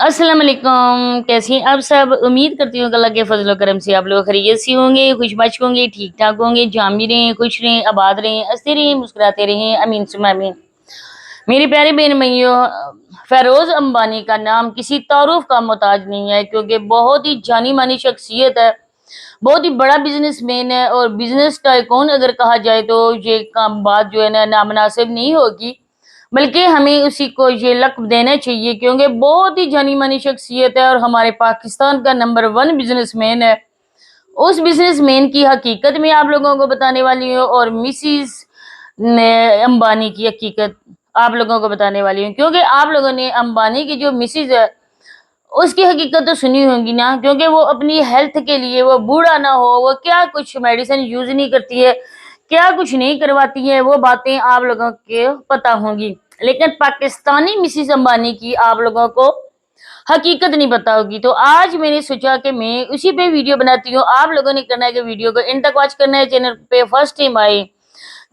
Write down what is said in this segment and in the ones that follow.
अस्सलाम वालेकुम। कैसी हैं आप सब? उम्मीद करती हूँ कि अल्लाह के फजल करम से आप लोग खैरियत से होंगे, खुशबश होंगे, ठीक ठाक होंगे, जहाँ भी रहें, खुश रहें, आबाद रहें, हंसते रहें, मुस्कुराते रहें। अमीन सुम्मा अमीन। मेरी प्यारी बहन भाइयों, फेरोज अंबानी का नाम किसी तारुफ का मोहताज नहीं है, क्योंकि बहुत ही जानी मानी शख्सियत है, बहुत ही बड़ा बिजनेसमैन है। और बिजनेस टाइकून अगर कहा जाए तो ये काम बात जो है ना नामनासिब नहीं होगी, बल्कि हमें उसी को ये लक़्ब देना चाहिए, क्योंकि बहुत ही जानी मानी शख्सियत है और हमारे पाकिस्तान का नंबर 1 बिजनेसमैन है। उस बिजनेसमैन की हकीकत में आप लोगों को बताने वाली हूँ, और मिसिस अंबानी की हकीकत आप लोगों को बताने वाली हूँ, क्योंकि आप लोगों ने अंबानी की जो मिसिस है उसकी हकीकत तो सुनी होगी ना, क्योंकि वो अपनी हेल्थ के लिए, वो बूढ़ा ना हो, वो क्या कुछ मेडिसिन यूज नहीं करती है, क्या कुछ नहीं करवाती है, वो बातें आप लोगों को पता होंगी। लेकिन पाकिस्तानी मिसिस अंबानी की आप लोगों को हकीकत नहीं पता होगी। तो आज मैंने सोचा कि मैं उसी पे वीडियो बनाती हूँ। आप लोगों ने करना है कि वीडियो को एंड तक वॉच करना है। चैनल पे फर्स्ट टाइम आए,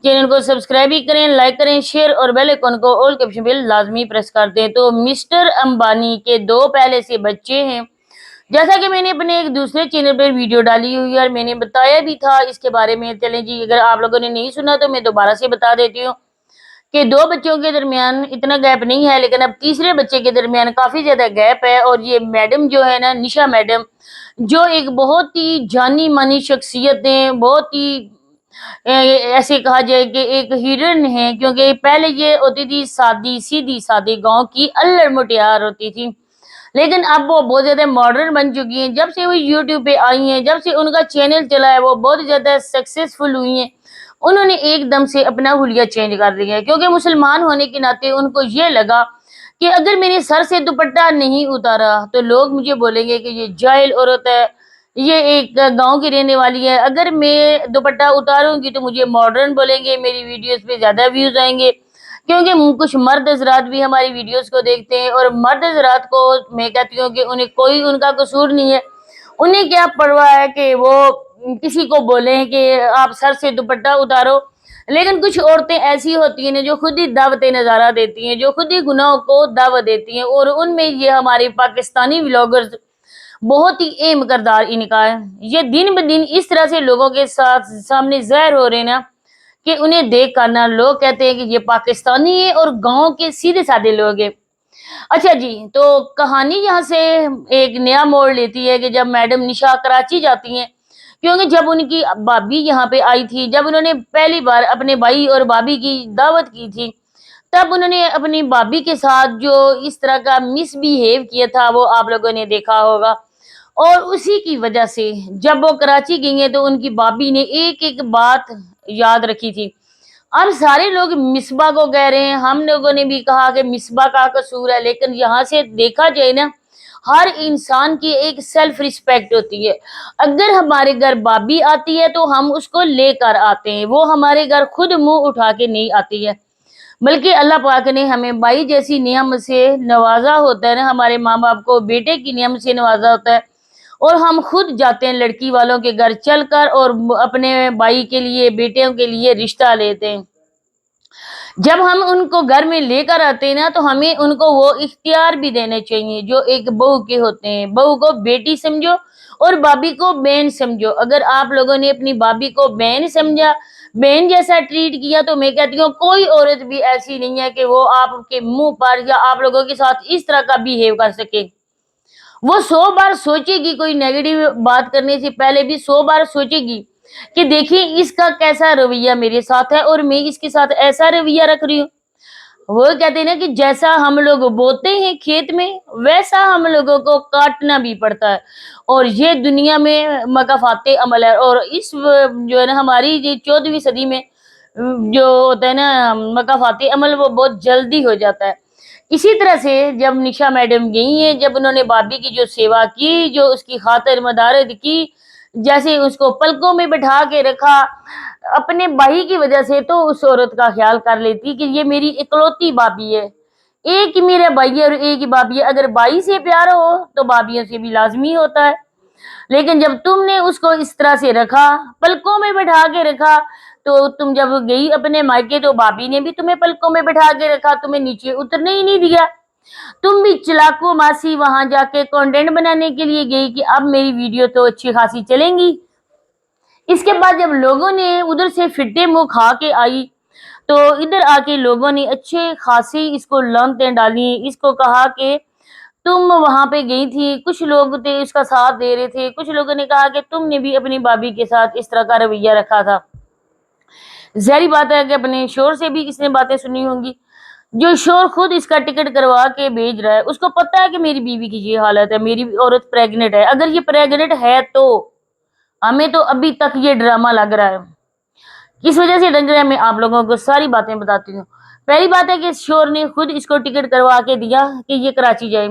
चैनल को सब्सक्राइब भी करें, लाइक करें, शेयर और बेल आइकन को ऑल के ऑप्शन पे लाजमी प्रेस कर दें। तो मिस्टर अंबानी के 2 पहले से बच्चे हैं, जैसा कि मैंने अपने एक दूसरे चैनल पर वीडियो डाली हुई है और मैंने बताया भी था इसके बारे में। चलें जी, अगर आप लोगों ने नहीं सुना तो मैं दोबारा से बता देती हूँ कि 2 बच्चों के दरमियान इतना गैप नहीं है, लेकिन अब तीसरे बच्चे के दरमियान काफी ज्यादा गैप है। और ये मैडम जो है ना, निशा मैडम, जो एक बहुत ही जानी मानी शख्सियत है, बहुत ही ऐसे कहा जाए कि एक हीरोइन है, क्योंकि पहले ये होती थी सादी सीधी सादी गांव की अल्लड़ मुटियार होती थी, लेकिन अब वो बहुत ज्यादा मॉडर्न बन चुकी हैं। जब से वो यूट्यूब पे आई हैं, जब से उनका चैनल चला है, वो बहुत ज्यादा सक्सेसफुल हुई हैं। उन्होंने एकदम से अपना हुलिया चेंज कर दिया है, क्योंकि मुसलमान होने के नाते उनको ये लगा कि अगर मैंने सर से दुपट्टा नहीं उतारा तो लोग मुझे बोलेंगे कि ये जाहिल औरत है, ये एक गांव की रहने वाली है। अगर मैं दुपट्टा उतारूंगी तो मुझे मॉडर्न बोलेंगे, मेरी वीडियोस पे ज्यादा व्यूज आएंगे, क्योंकि कुछ मर्द हजरात भी हमारी वीडियोस को देखते हैं। और मर्द हजरात को मैं कहती हूँ कि उन्हें कोई उनका कसूर नहीं है, उन्हें क्या परवाह है कि वो किसी को बोले कि आप सर से दुपट्टा उतारो। लेकिन कुछ औरतें ऐसी होती हैं जो खुद ही दावत नजारा देती हैं, जो खुद ही गुनाहों को दावत देती हैं, और उनमें ये हमारे पाकिस्तानी व्लॉगर्स बहुत ही अहम किरदार इनका है। ये दिन ब दिन इस तरह से लोगों के साथ सामने ज़ाहिर हो रहे हैं ना, कि उन्हें देख कर ना लोग कहते हैं कि ये पाकिस्तानी है और गांव के सीधे साधे लोग हैं। अच्छा जी, तो कहानी यहाँ से एक नया मोड़ लेती है कि जब मैडम निशा कराची जाती हैं, क्योंकि जब उनकी भाभी यहाँ पे आई थी, जब उन्होंने पहली बार अपने भाई और भाभी की दावत की थी, तब उन्होंने अपनी भाभी के साथ जो इस तरह का मिसबिहेव किया था वो आप लोगों ने देखा होगा। और उसी की वजह से जब वो कराची गई हैं तो उनकी भाभी ने एक एक बात याद रखी थी। अब सारे लोग मिसबा को कह रहे हैं, हम लोगों ने भी कहा कि मिसबा का कसूर है, लेकिन यहाँ से देखा जाए ना, हर इंसान की एक सेल्फ रिस्पेक्ट होती है। अगर हमारे घर भाभी आती है तो हम उसको लेकर आते हैं, वो हमारे घर खुद मुंह उठा के नहीं आती है, बल्कि अल्लाह पाक ने हमें भाई जैसी नियम से नवाजा होता है ना, हमारे माँ बाप को बेटे की नियम से नवाजा होता है, और हम खुद जाते हैं लड़की वालों के घर चलकर और अपने भाई के लिए, बेटियों के लिए रिश्ता लेते हैं। जब हम उनको घर में लेकर आते हैं ना, तो हमें उनको वो इख्तियार भी देने चाहिए जो एक बहू के होते हैं। बहू को बेटी समझो और भाभी को बहन समझो। अगर आप लोगों ने अपनी भाभी को बहन समझा, बहन जैसा ट्रीट किया, तो मैं कहती हूँ कोई औरत भी ऐसी नहीं है कि वो आपके मुंह पर या आप लोगों के साथ इस तरह का बिहेव कर सके। वो 100 बार सोचेगी, कोई नेगेटिव बात करने से पहले भी 100 बार सोचेगी कि देखिए इसका कैसा रवैया मेरे साथ है और मैं इसके साथ ऐसा रवैया रख रही हूँ। वो कहते हैं ना कि जैसा हम लोग बोते हैं खेत में, वैसा हम लोगों को काटना भी पड़ता है। और ये दुनिया में मकाफाते अमल है। और इस जो है ना हमारी ये 14वीं सदी में जो होता है ना मकाफाते अमल, वो बहुत जल्दी हो जाता है। इसी तरह से जब निशा मैडम गई हैं, जब उन्होंने भाभी की जो सेवा की, जो उसकी खातिर मदारत की, जैसे उसको पलकों में बैठा के रखा, अपने भाई की वजह से तो उस औरत का ख्याल कर लेती कि ये मेरी इकलौती भाभी है, एक ही मेरा भाई है और एक ही भाभी है। अगर भाई से प्यार हो तो भाभीियों से भी लाजमी होता है। लेकिन जब तुमने उसको इस तरह से रखा, पलकों में बैठा के रखा, तो तुम जब गई अपने मायके तो भाभी ने भी तुम्हें पलकों में बैठा के रखा, तुम्हें नीचे उतरने ही नहीं दिया। تم بھی چلاکو ماسی وہاں جا کے کنٹینٹ بنانے کے لیے گئی کہ اب میری ویڈیو تو اچھی خاصی چلیں گی۔ اس کے بعد جب لوگوں نے ادھر سے پھٹے منہ کھا کے آئی تو ادھر آ کے لوگوں نے اچھے خاصی اس کو لانتیں ڈالی، اس کو کہا کہ تم وہاں پہ گئی تھی، کچھ لوگ تھے اس کا ساتھ دے رہے تھے، کچھ لوگوں نے کہا کہ تم نے بھی اپنی بابی کے ساتھ اس طرح کا رویہ رکھا تھا۔ ظاہری بات ہے کہ اپنے شور سے بھی اس نے باتیں سنی ہوں گی۔ جو شور خود اس کا ٹکٹ کروا کے بھیج رہا ہے، اس کو پتہ ہے کہ میری بیوی کی یہ حالت ہے، میری عورت پریگنٹ ہے۔ اگر یہ پریگنٹ ہے تو ہمیں تو ابھی تک یہ ڈرامہ لگ رہا ہے۔ کس وجہ سے لگ رہا ہے میں آپ لوگوں کو ساری باتیں بتاتی ہوں۔ پہلی بات ہے کہ اس شور نے خود اس کو ٹکٹ کروا کے دیا کہ یہ کراچی جائے،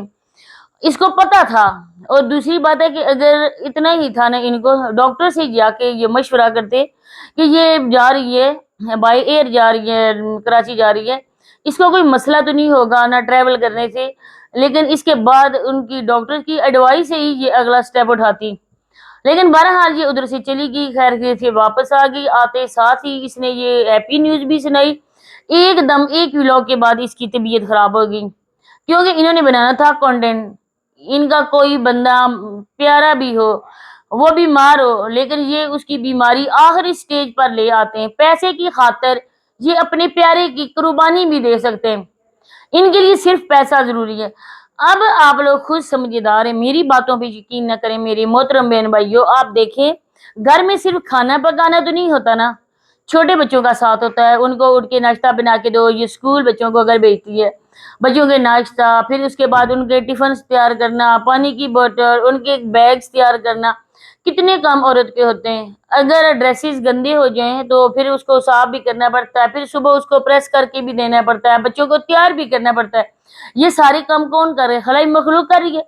اس کو پتا تھا۔ اور دوسری بات ہے کہ اگر اتنا ہی تھا نا، ان کو ڈاکٹر سے جا کے یہ مشورہ کرتے کہ یہ جا رہی ہے بائی ایئر، جا رہی ہے کراچی جا رہی ہے، اس کو کوئی مسئلہ تو نہیں ہوگا نہ ٹریول کرنے سے، لیکن اس کے بعد ان کی ڈاکٹر کی ایڈوائس سے ہی یہ اگلا سٹیپ اٹھاتی۔ لیکن بہرحال یہ ادھر سے چلی گئی، خیر خیر سے واپس آ گئی۔ آتے ساتھ ہی اس نے یہ ہیپی نیوز بھی سنائی۔ ایک دم ایک ولاگ کے بعد اس کی طبیعت خراب ہو گئی، کیونکہ انہوں نے بنانا تھا کنٹینٹ۔ ان کا کوئی بندہ پیارا بھی ہو، وہ بیمار ہو، لیکن یہ اس کی بیماری آخری سٹیج پر لے آتے ہیں۔ پیسے کی خاطر یہ اپنے پیارے کی قربانی بھی دے سکتے ہیں، ان کے لیے صرف پیسہ ضروری ہے۔ اب آپ لوگ خود سمجھدار ہیں، میری باتوں پہ یقین نہ کریں میرے محترم بہن بھائیوں۔ آپ دیکھیں، گھر میں صرف کھانا پکانا تو نہیں ہوتا نا، چھوٹے بچوں کا ساتھ ہوتا ہے۔ ان کو اٹھ کے ناشتہ بنا کے دو، یہ اسکول بچوں کو اگر بھیجتی ہے، بچوں کے ناشتہ، پھر اس کے بعد ان کے ٹفنس تیار کرنا، پانی کی بوتل، ان کے بیگز تیار کرنا، کتنے کام عورت کے ہوتے ہیں۔ اگر ڈریسز گندے ہو جائیں تو پھر اس کو صاف بھی کرنا پڑتا ہے، پھر صبح اس کو پریس کر کے بھی دینا پڑتا ہے، بچوں کو تیار بھی کرنا پڑتا ہے۔ یہ سارے کام کون کر رہے ہیں؟ خلائی مخلوق کر رہی ہے۔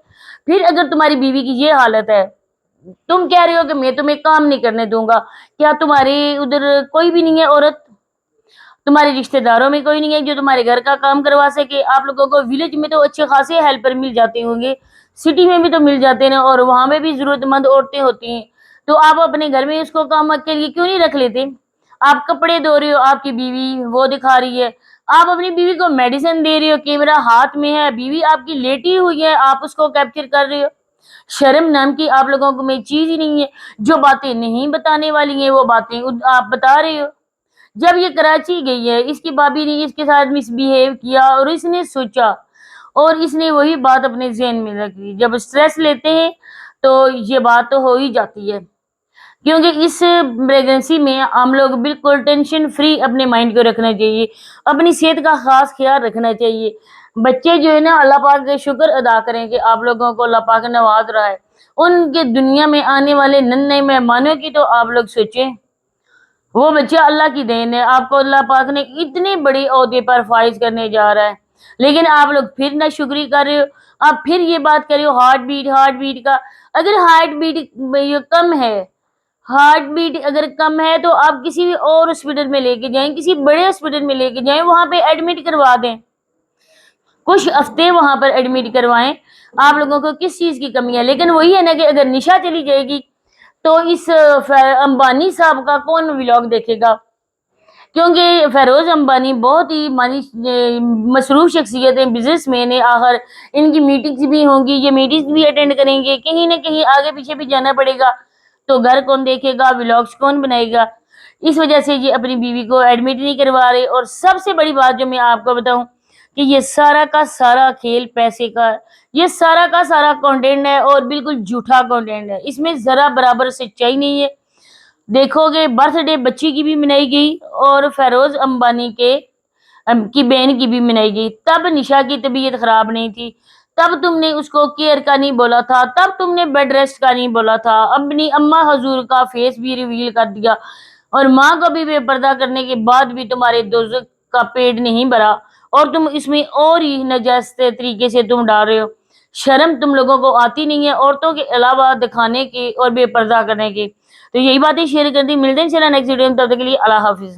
پھر اگر تمہاری بیوی کی یہ حالت ہے، تم کہہ رہے ہو کہ میں تمہیں کام نہیں کرنے دوں گا، کیا تمہارے ادھر کوئی بھی نہیں ہے عورت؟ تمہارے رشتہ داروں میں کوئی نہیں ہے جو تمہارے گھر کا کام کروا سکے؟ آپ لوگوں کو ولیج میں تو اچھے خاصے ہیلپر مل جاتے ہوں گے، سٹی میں بھی تو مل جاتے ہیں، اور وہاں میں بھی ضرورت مند عورتیں ہوتی ہیں، تو آپ اپنے گھر میں اس کو کام کے لیے کیوں نہیں رکھ لیتے؟ آپ کپڑے دھو رہے ہو، آپ کی بیوی وہ دکھا رہی ہے، آپ اپنی بیوی کو میڈیسن دے رہے ہو، کیمرہ ہاتھ میں ہے، بیوی آپ کی لیٹی ہوئی ہے، آپ اس کو کیپچر کر رہے ہو۔ شرم نام کی آپ لوگوں کو میں چیز ہی نہیں ہے۔ جو باتیں نہیں بتانے والی ہیں وہ باتیں آپ بتا رہے ہو۔ جب یہ کراچی گئی ہے، اس کی بابی نے اس کے ساتھ مس بیہیو کیا، اور اس نے سوچا اور اس نے وہی بات اپنے ذہن میں رکھ لی۔ جب سٹریس لیتے ہیں تو یہ بات تو ہو ہی جاتی ہے، کیونکہ اس پریگنسی میں ہم لوگ بالکل ٹینشن فری اپنے مائنڈ کو رکھنا چاہیے، اپنی صحت کا خاص خیال رکھنا چاہیے۔ بچے جو ہے نا، اللہ پاک کے شکر ادا کریں کہ آپ لوگوں کو اللہ پاک نواز رہا ہے۔ ان کے دنیا میں آنے والے ننھے مہمانوں کی تو آپ لوگ سوچیں، وہ بچہ اللہ کی دین ہے، آپ کو اللہ پاک نے اتنے بڑے عہدے پر فائز کرنے جا رہا ہے، لیکن آپ لوگ پھر نہ شکری کر رہے ہو۔ آپ پھر یہ بات کر رہے ہو ہارٹ بیٹ کا۔ اگر ہارٹ بیٹ کم ہے، ہارٹ بیٹ اگر کم ہے تو آپ کسی بھی اور ہاسپٹل میں لے کے جائیں، کسی بڑے ہاسپٹل میں لے کے جائیں، وہاں پہ ایڈمٹ کروا دیں، کچھ ہفتے وہاں پر ایڈمٹ کروائیں۔ آپ لوگوں کو کس چیز کی کمی ہے؟ لیکن وہی ہے نا کہ اگر نشا چلی جائے گی تو اس امبانی صاحب کا کون ولاگ دیکھے گا؟ کیونکہ فیروز امبانی بہت ہی مصروف شخصیت ہے، بزنس مین ہے، آخر ان کی میٹنگز بھی ہوں گی، یہ میٹنگز بھی اٹینڈ کریں گے، کہیں نہ کہیں آگے پیچھے بھی جانا پڑے گا، تو گھر کون دیکھے گا؟ ولاگز کون بنائے گا؟ اس وجہ سے یہ اپنی بیوی کو ایڈمٹ نہیں کروا رہے۔ اور سب سے بڑی بات جو میں آپ کو بتاؤں کہ یہ سارا کا سارا کھیل پیسے کا ہے، یہ سارا کا سارا کنٹینٹ ہے، اور بالکل جھوٹا کنٹینٹ ہے، اس میں ذرا برابر سچائی نہیں ہے۔ دیکھو گے برتھ ڈے بچی کی بھی منائی گئی، اور فیروز امبانی کی بہن کی بھی منائی گئی، تب نشا کی طبیعت خراب نہیں تھی، تب تم نے اس کو کیئر کا نہیں بولا تھا، تب تم نے بیڈ ریسٹ کا نہیں بولا تھا، اپنی اماں حضور کا فیس بھی ریویل کر دیا، اور ماں کو بھی بے پردہ کرنے کے بعد بھی تمہارے دوزخ کا پیٹ نہیں بھرا، اور تم اس میں اور ہی نجائز طریقے سے تم ڈال رہے ہو۔ شرم تم لوگوں کو آتی نہیں ہے عورتوں کے علاوہ دکھانے کی اور بے پردہ کرنے کی؟ تو یہی باتیں شیئر کر دی، ملتے ہیں انشاءاللہ نیکسٹ ویڈیو میں، تب تک کے لیے اللہ حافظ۔